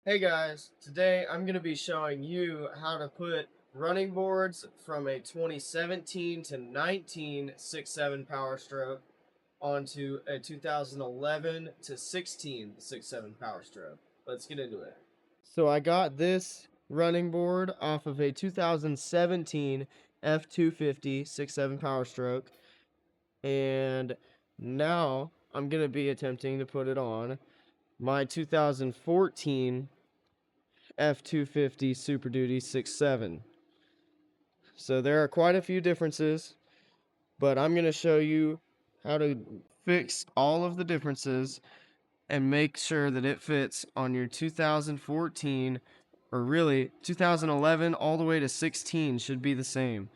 Hey guys, today I'm going to be showing you how to put running boards from a 2017 to 19 6.7 Power Stroke onto a 2011 to 16 6.7 Power Stroke. Let's get into it. So I got this running board off of a 2017 F250 6.7 Power Stroke, and now I'm going to be attempting to put it on my 2014 F250 Super Duty 6.7. So there are quite a few differences, but I'm going to show you how to fix all of the differences and make sure that it fits on your 2014, or really 2011 all the way to 16 should be the same.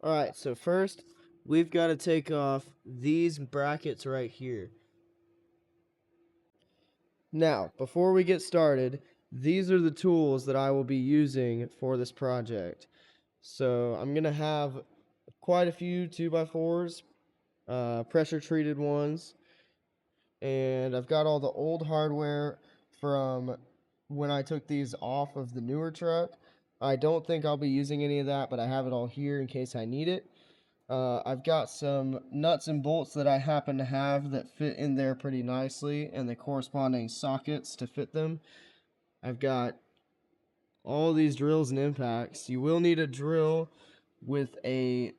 Alright, so first we've got to take off these brackets right here. Now, before we get started, these are the tools that I will be using for this project. So I'm going to have quite a few 2x4s, pressure treated ones, and I've got all the old hardware from when I took these off of the newer truck. I don't think I'll be using any of that, but I have it all here in case I need it. I've got some nuts and bolts that I happen to have that fit in there pretty nicely, and the corresponding sockets to fit them. I've got all these drills and impacts. You will need a drill with a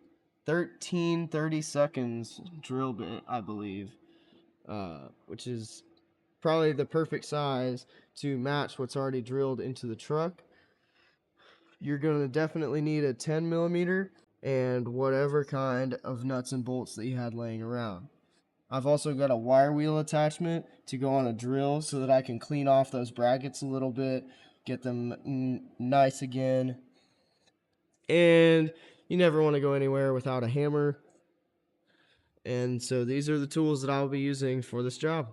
30 seconds drill bit, I believe, which is probably the perfect size to match what's already drilled into the truck. You're going to definitely need a 10 millimeter and whatever kind of nuts and bolts that you had laying around. I've also got a wire wheel attachment to go on a drill so that I can clean off those brackets a little bit, get them nice again. And you never want to go anywhere without a hammer. And so these are the tools that I'll be using for this job.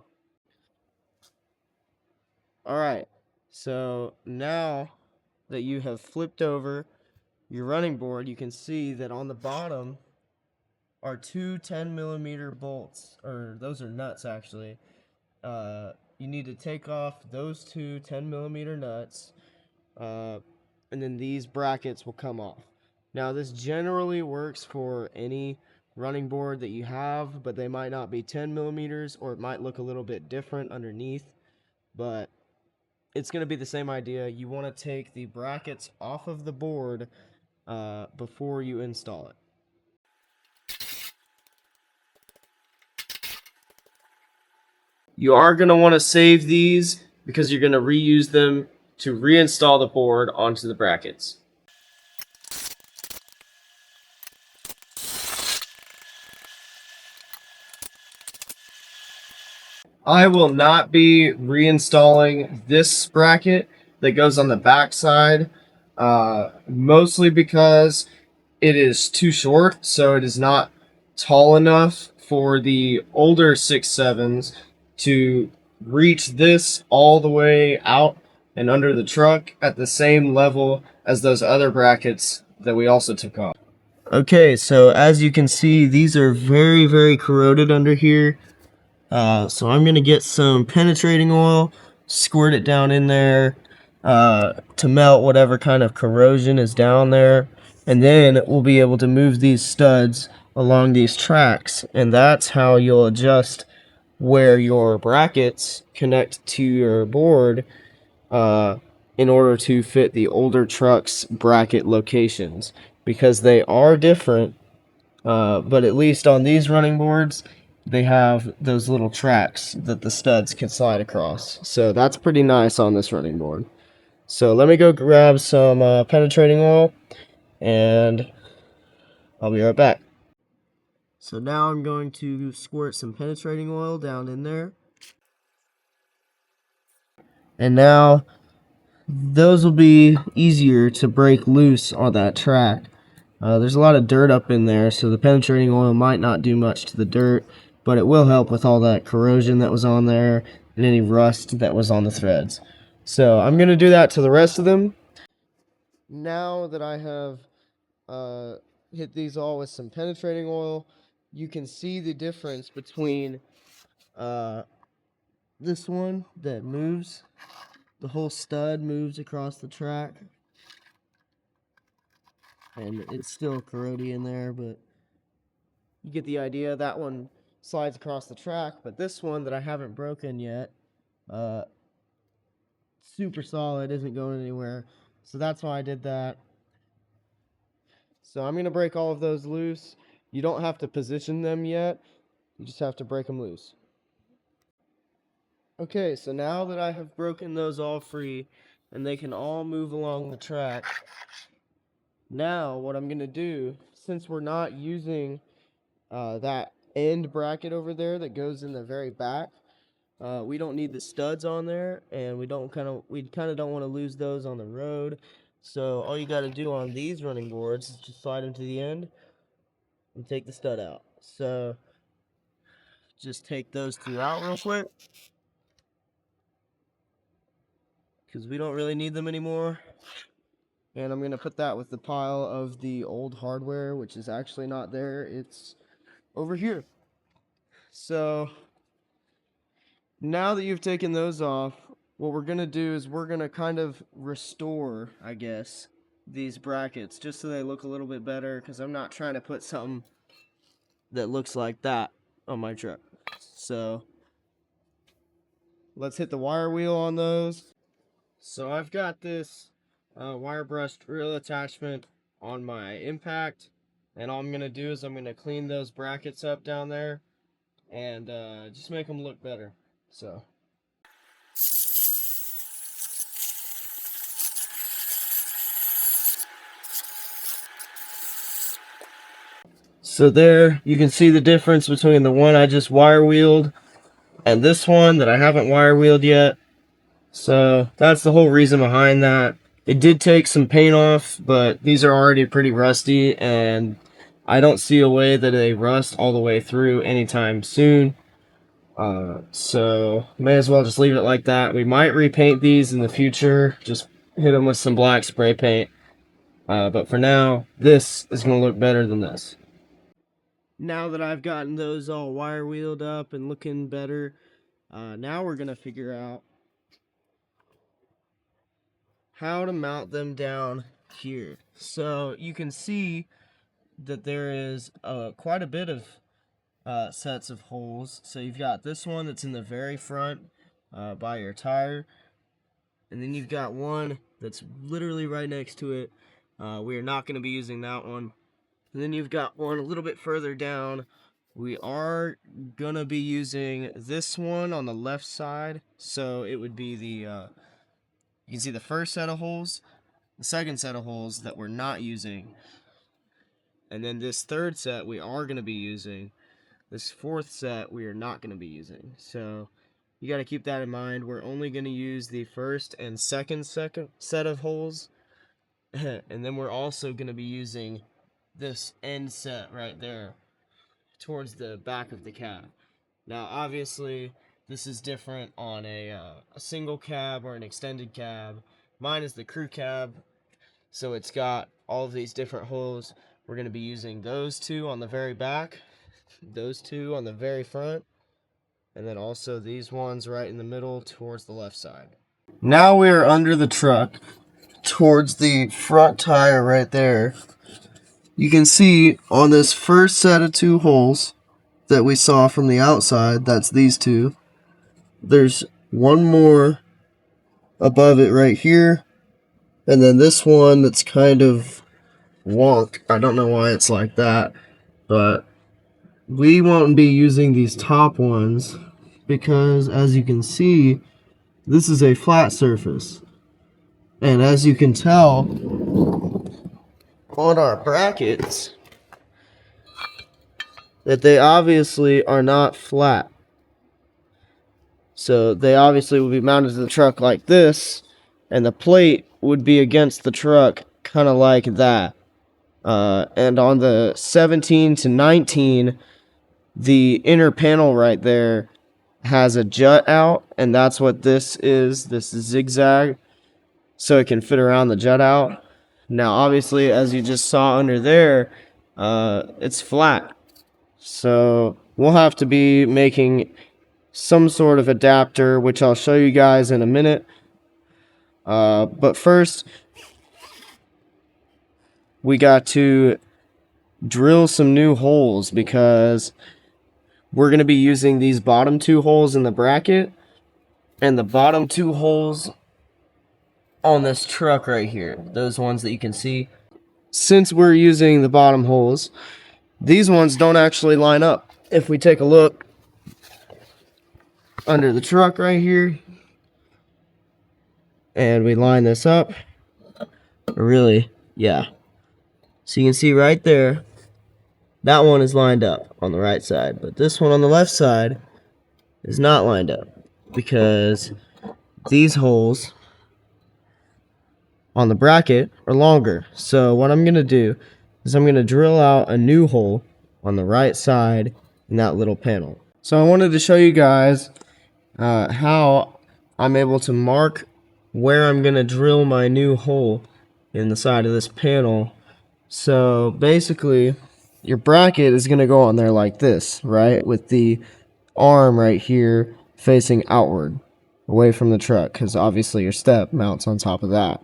All right, so now that you have flipped over your running board, you can see that on the bottom are two 10 millimeter bolts, or those are nuts actually. You need to take off those two 10 millimeter nuts, and then these brackets will come off. Now this generally works for any running board that you have, but they might not be 10 millimeters, or it might look a little bit different underneath, but it's going to be the same idea. You want to take the brackets off of the board before you install it. You are going to want to save these because you're going to reuse them to reinstall the board onto the brackets. I will not be reinstalling this bracket that goes on the back side, mostly because it is too short, so it is not tall enough for the older 6.7s to reach this all the way out and under the truck at the same level as those other brackets that we also took off. Okay, so as you can see, these are very, very corroded under here. So I'm going to get some penetrating oil, squirt it down in there to melt whatever kind of corrosion is down there. And then we'll be able to move these studs along these tracks. And that's how you'll adjust where your brackets connect to your board in order to fit the older truck's bracket locations. Because they are different, but at least on these running boards, they have those little tracks that the studs can slide across. So that's pretty nice on this running board. So let me go grab some penetrating oil, and I'll be right back. So now I'm going to squirt some penetrating oil down in there. And now those will be easier to break loose on that track. There's a lot of dirt up in there, so the penetrating oil might not do much to the dirt, but it will help with all that corrosion that was on there and any rust that was on the threads. So I'm going to do that to the rest of them. Now that I have hit these all with some penetrating oil, you can see the difference between this one that moves the whole stud moves across the track. And it's still corrody in there, but you get the idea. That one slides across the track, but this one that I haven't broken yet, super solid, isn't going anywhere. So that's why I did that. So I'm going to break all of those loose. You don't have to position them yet. You just have to break them loose. Okay, so now that I have broken those all free and they can all move along the track, now what I'm going to do, since we're not using that end bracket over there that goes in the very back, we don't need the studs on there, and we kind of don't want to lose those on the road. So all you got to do on these running boards is just slide them to the end and take the stud out. So just take those two out real quick, because we don't really need them anymore. And I'm going to put that with the pile of the old hardware, which is actually not there. It's over here. So now that you've taken those off, what we're going to do is we're going to kind of restore, I guess, these brackets just so they look a little bit better, because I'm not trying to put something that looks like that on my truck. So let's hit the wire wheel on those. So I've got this wire brushed reel attachment on my impact, and all I'm going to do is I'm going to clean those brackets up down there and just make them look better. So there you can see the difference between the one I just wire wheeled and this one that I haven't wire wheeled yet. So that's the whole reason behind that. It did take some paint off, but these are already pretty rusty, and I don't see a way that they rust all the way through anytime soon. So may as well just leave it like that. We might repaint these in the future, just hit them with some black spray paint. But for now, this is going to look better than this. Now that I've gotten those all wire wheeled up and looking better, now we're going to figure out how to mount them down here. So you can see that there is quite a bit of sets of holes. So you've got this one that's in the very front by your tire, and then you've got one that's literally right next to it. We are not going to be using that one. And then you've got one a little bit further down. We are going to be using this one on the left side. So it would be the, you can see the first set of holes, the second set of holes that we're not using. And then this third set we are going to be using. This fourth set we are not going to be using. So you got to keep that in mind. We're only going to use the first and second set of holes. And then we're also going to be using this end set right there towards the back of the cab. Now obviously this is different on a single cab or an extended cab. Mine is the crew cab, so it's got all of these different holes. We're going to be using those two on the very back, those two on the very front, and then also these ones right in the middle towards the left side. Now we are under the truck towards the front tire right there. You can see on this first set of two holes that we saw from the outside, that's these two, there's one more above it right here, and then this one that's kind of wonk. I don't know why it's like that, but we won't be using these top ones because, as you can see, this is a flat surface, and as you can tell on our brackets that they obviously are not flat. So they obviously would be mounted to the truck like this, and the plate would be against the truck kind of like that. And on the 17 to 19, the inner panel right there has a jut out, and that's what this is zigzag, so it can fit around the jut out. Now obviously, as you just saw under there, it's flat, so we'll have to be making some sort of adapter, which I'll show you guys in a minute. But first, we got to drill some new holes because we're going to be using these bottom two holes in the bracket and the bottom two holes on this truck right here. Those ones that you can see. Since we're using the bottom holes, these ones don't actually line up. If we take a look under the truck right here and we line this up, really, yeah. So you can see right there, that one is lined up on the right side, but this one on the left side is not lined up because these holes on the bracket are longer. So what I'm going to do is I'm going to drill out a new hole on the right side in that little panel. So I wanted to show you guys how I'm able to mark where I'm going to drill my new hole in the side of this panel. So basically, your bracket is going to go on there like this, right? With the arm right here facing outward, away from the truck, because obviously your step mounts on top of that.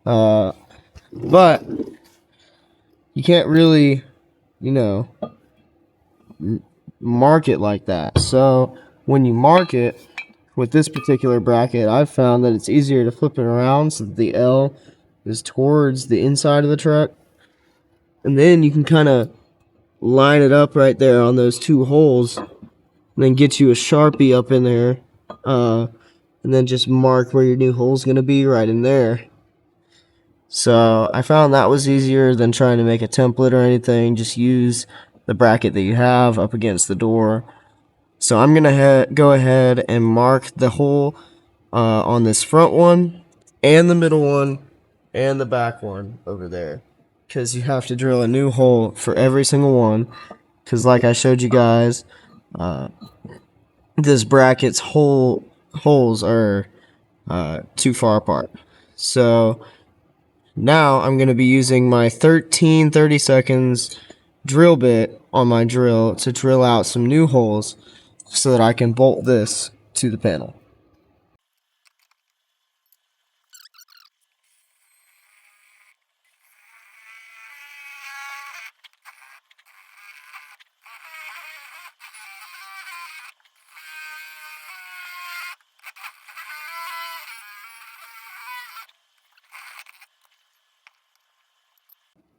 But you can't really, you know, mark it like that. So when you mark it with this particular bracket, I've found that it's easier to flip it around so that the L is towards the inside of the truck. And then you can kind of line it up right there on those two holes and then get you a Sharpie up in there. And then just mark where your new hole's going to be right in there. So I found that was easier than trying to make a template or anything. Just use the bracket that you have up against the door. So I'm going to go ahead and mark the hole on this front one and the middle one and the back one over there. Because you have to drill a new hole for every single one. Because like I showed you guys, this bracket's holes are too far apart. So now I'm going to be using my 30 seconds drill bit on my drill to drill out some new holes so that I can bolt this to the panel.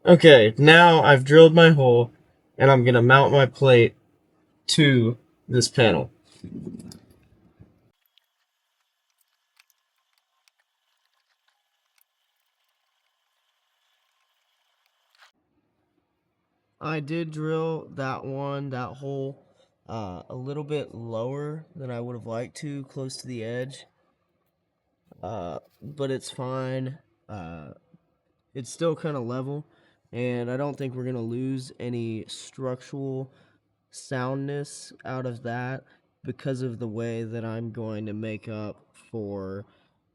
Okay, now I've drilled my hole and I'm going to mount my plate to this panel. I did drill that hole a little bit lower than I would have liked to, close to the edge. But it's fine. It's still kind of level, and I don't think we're going to lose any structural soundness out of that because of the way that I'm going to make up for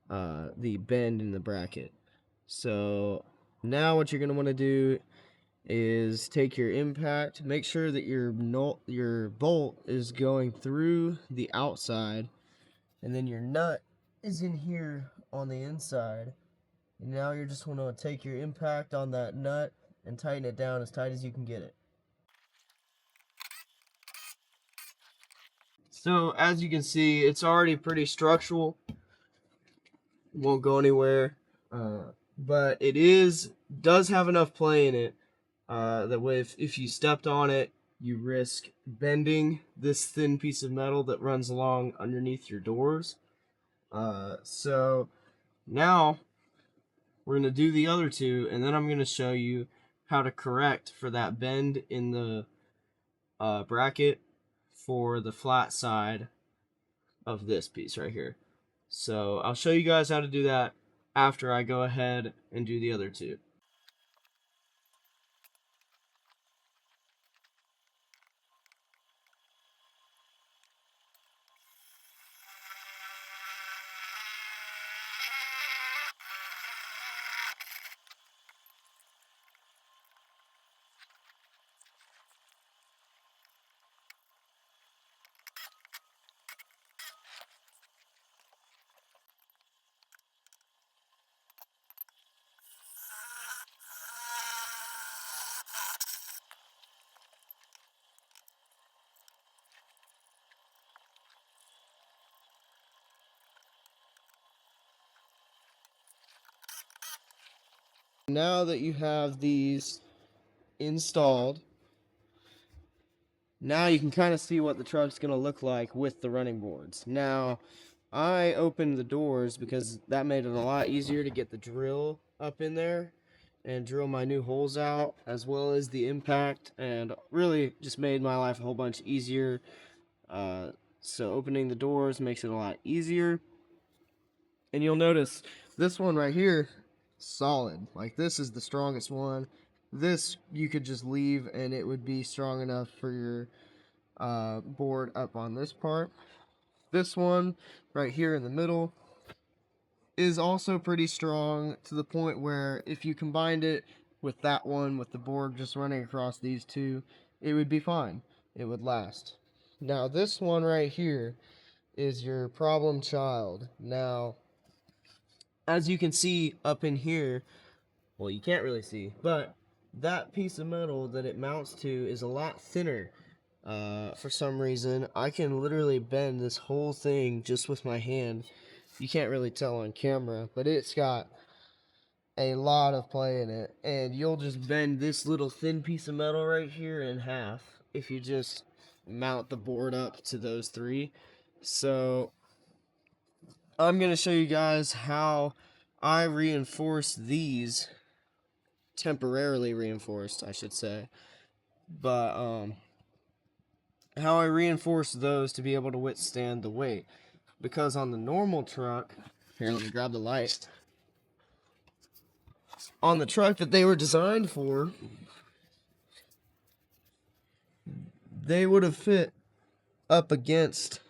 the bend in the bracket. So now what you're going to want to do is take your impact, make sure that your bolt is going through the outside, and then your nut is in here on the inside. And now you're just want to take your impact on that nut and tighten it down as tight as you can get it. So as you can see, it's already pretty structural. Won't go anywhere. But it does have enough play in it that way if you stepped on it, you risk bending this thin piece of metal that runs along underneath your doors. So now we're going to do the other two, and then I'm going to show you how to correct for that bend in the bracket for the flat side of this piece right here. So I'll show you guys how to do that after I go ahead and do the other two. Now that you have these installed, now you can kind of see what the truck's going to look like with the running boards. Now, I opened the doors because that made it a lot easier to get the drill up in there and drill my new holes out, as well as the impact, and really just made my life a whole bunch easier. So opening the doors makes it a lot easier. And you'll notice this one right here, solid. Like, this is the strongest one. This you could just leave and it would be strong enough for your board up on this part. This one right here in the middle is also pretty strong, to the point where if you combined it with that one, with the board just running across these two, it would be fine. It would last. Now this one right here is your problem child. Now, as you can see up in here, well, you can't really see, but that piece of metal that it mounts to is a lot thinner. For some reason, I can literally bend this whole thing just with my hand. You can't really tell on camera, but it's got a lot of play in it. And you'll just bend this little thin piece of metal right here in half if you just mount the board up to those three. So I'm going to show you guys how I reinforce these, temporarily reinforced, I should say. But how I reinforce those to be able to withstand the weight. Because on the normal truck, here, let me grab the light. On the truck that they were designed for, they would have fit up against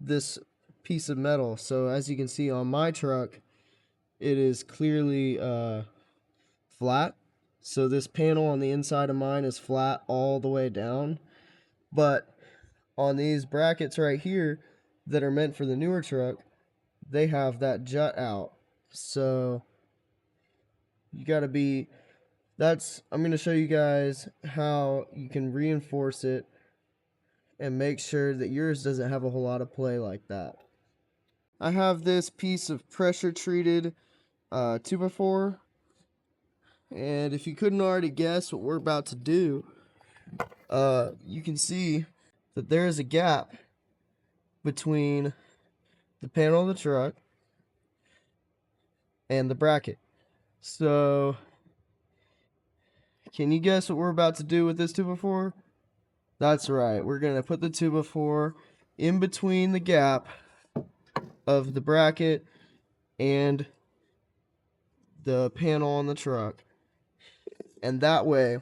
this piece of metal. So as you can see on my truck, it is clearly flat. So this panel on the inside of mine is flat all the way down. But on these brackets right here that are meant for the newer truck, they have that jut out. So you gotta be, I'm gonna show you guys how you can reinforce it and make sure that yours doesn't have a whole lot of play like that. I have this piece of pressure treated 2x4, and if you couldn't already guess what we're about to do, you can see that there is a gap between the panel of the truck and the bracket. So, can you guess what we're about to do with this 2x4? That's right, we're going to put the 2x4 in between the gap of the bracket and the panel on the truck. And that way,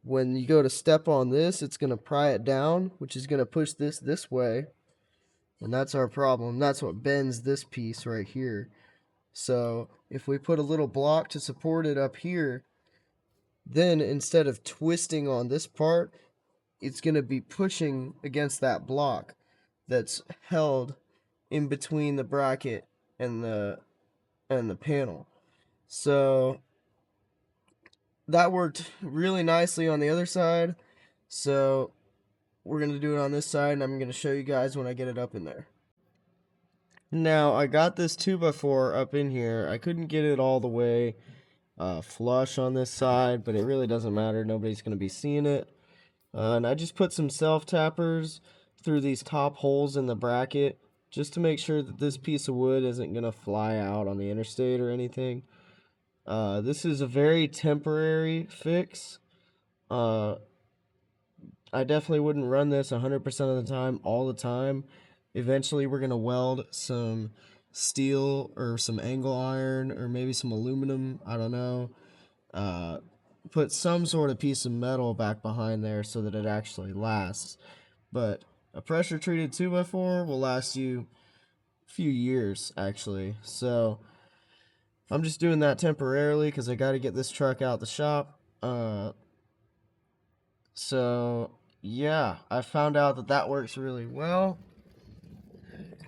when you go to step on this, it's going to pry it down, which is going to push this way. And that's our problem. That's what bends this piece right here. So if we put a little block to support it up here, then instead of twisting on this part, it's going to be pushing against that block that's held in between the bracket and the panel. So that worked really nicely on the other side. So we're going to do it on this side, and I'm going to show you guys when I get it up in there. Now, I got this 2x4 up in here. I couldn't get it all the way flush on this side, but it really doesn't matter. Nobody's going to be seeing it. And I just put some self-tappers through these top holes in the bracket just to make sure that this piece of wood isn't going to fly out on the interstate or anything. This is a very temporary fix. I definitely wouldn't run this 100% of the time, all the time. Eventually, we're going to weld some steel or some angle iron or maybe some aluminum, I don't know. Put some sort of piece of metal back behind there so that it actually lasts. But a pressure treated 2x4 will last you a few years, actually. So I'm just doing that temporarily because I got to get this truck out the shop. So yeah, I found out that that works really well.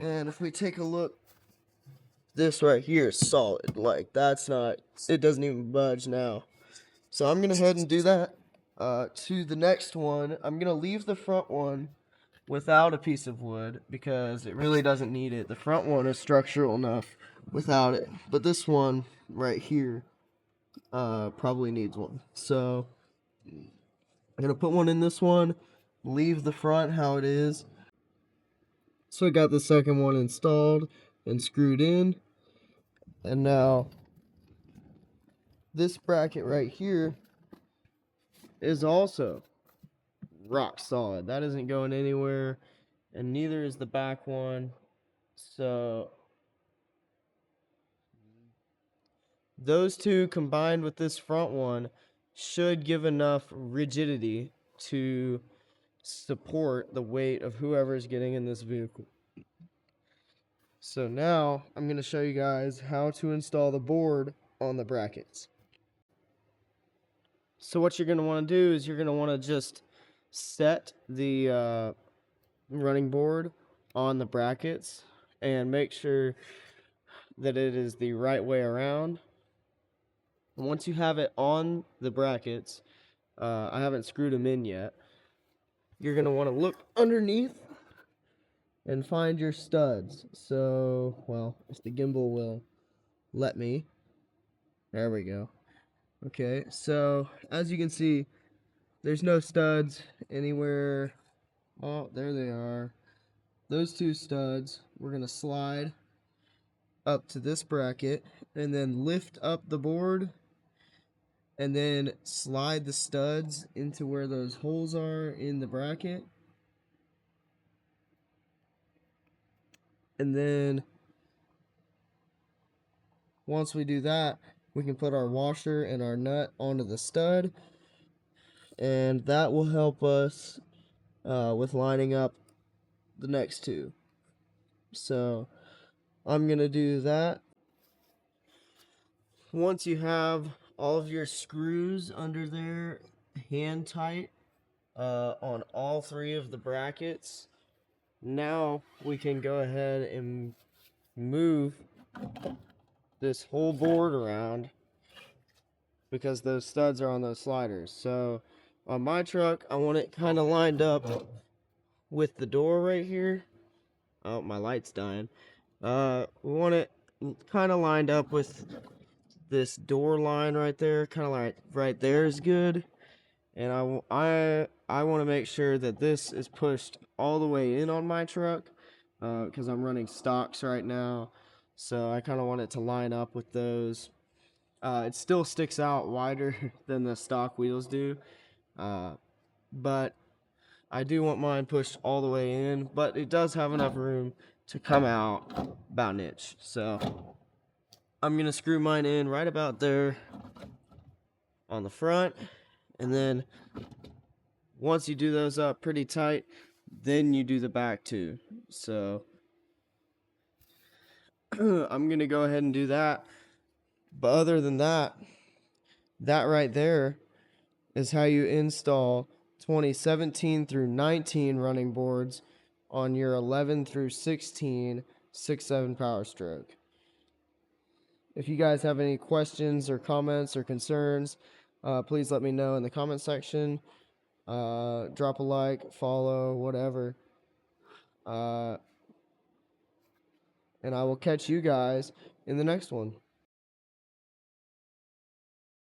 And if we take a look, this right here is solid. Like, that's not, it doesn't even budge now. So I'm going to head and do that. To the next one, I'm going to leave the front one without a piece of wood because it really doesn't need it. The front one is structural enough without it. But this one right here, probably needs one. So I'm gonna put one in this one, leave the front how it is. So I got the second one installed and screwed in, and now this bracket right here is also rock solid. That isn't going anywhere, and neither is the back one. So those two combined with this front one should give enough rigidity to support the weight of whoever's getting in this vehicle. So now I'm going to show you guys how to install the board on the brackets. So what you're going to want to do is you're going to want to just set the running board on the brackets and make sure that it is the right way around. And once you have it on the brackets, I haven't screwed them in yet, you're going to want to look underneath and find your studs. So, well, if the gimbal will let me. There we go. Okay, so as you can see, there's no studs anywhere. Oh, there they are. Those two studs, we're going to slide up to this bracket and then lift up the board and then slide the studs into where those holes are in the bracket. And then once we do that, we can put our washer and our nut onto the stud, and that will help us with lining up the next two. So I'm gonna do that. Once you have all of your screws under there hand tight on all three of the brackets, now we can go ahead and move this whole board around because those studs are on those sliders. So on my truck, I want it kind of lined up with the door right here. Oh, my light's dying. We want it kind of lined up with this door line right there. Kind of like right there is good. And I want to make sure that this is pushed all the way in on my truck because I'm running stocks right now. So I kind of want it to line up with those. It still sticks out wider than the stock wheels do, but I do want mine pushed all the way in, but it does have enough room to come out about an inch. So I'm gonna screw mine in right about there on the front, and then once you do those up pretty tight, then you do the back too. So I'm gonna go ahead and do that. But other than that, that right there is how you install 2017 through 19 running boards on your 11 through 16 6.7 Power Stroke. If you guys have any questions or comments or concerns, please let me know in the comment section. Drop a like, follow, whatever. And I will catch you guys in the next one.